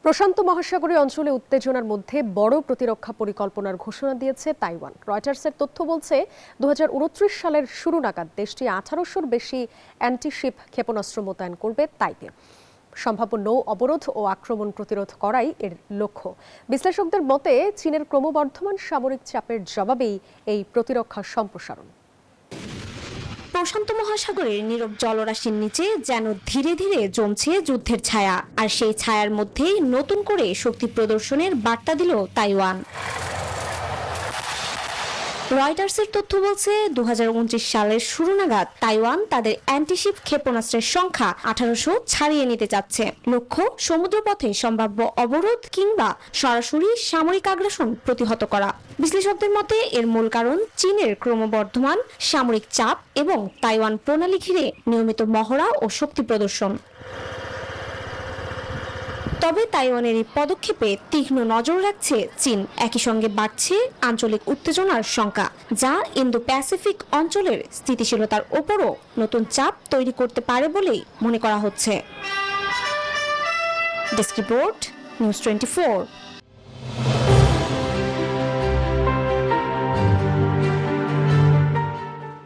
প্রশান্ত মহাসাগরীয় অঞ্চলে উত্তেজনার মধ্যে বড় প্রতিরক্ষা পরিকল্পনার ঘোষণা দিয়েছে তাইওয়ান। রয়টার্সের তথ্য বলছে ২০২৯ সালের শুরু নাগাদ দেশটি ১৮০০-র বেশি অ্যান্টিশিপ ক্ষেপণাস্ত্র মোতায়েন করবে তাইপে। সম্ভাব্য নৌ অবরোধ ও আক্রমণ প্রতিরোধ করাই এর লক্ষ্য। বিশ্লেষকদের মতে চীনের ক্রমবর্ধমান সামরিক চাপের জবাবেই এই প্রতিরক্ষা সম্প্রসারণ। প্রশান্ত মহাসাগরের নীরব জলরাশির নিচে যেন ধীরে ধীরে জমছে যুদ্ধের ছায়া, আর সেই ছায়ার মধ্যেই নতুন করে শক্তি প্রদর্শনের বার্তা দিল তাইওয়ান। রয়টার্সের তথ্য বলছে ২০২৯ সালের শুরু নাগাদ তাইওয়ান তাদের অ্যান্টিশিপ ক্ষেপণাস্ত্রের সংখ্যা ১৮০০ ছাড়িয়ে নিতে চাচ্ছে। লক্ষ্য সমুদ্রপথে সম্ভাব্য অবরোধ কিংবা সরাসরি সামরিক আগ্রাসন প্রতিহত করা। বিশ্লেষকদের মতে এর মূল কারণ চীনের ক্রমবর্ধমান সামরিক চাপ এবং তাইওয়ান প্রণালী ঘিরে নিয়মিত মহড়া ও শক্তি প্রদর্শন। তবে তাইওয়ানের এই পদক্ষেপে তীক্ষ্ণ নজর রাখছে চীন। একই সঙ্গে বাড়ছে আঞ্চলিক উত্তেজনার শঙ্কা, যা ইন্দো প্যাসিফিক অঞ্চলের স্থিতিশীলতার ওপরও নতুন চাপ তৈরি করতে পারে বলেই মনে করা হচ্ছে। Desk report, news 24।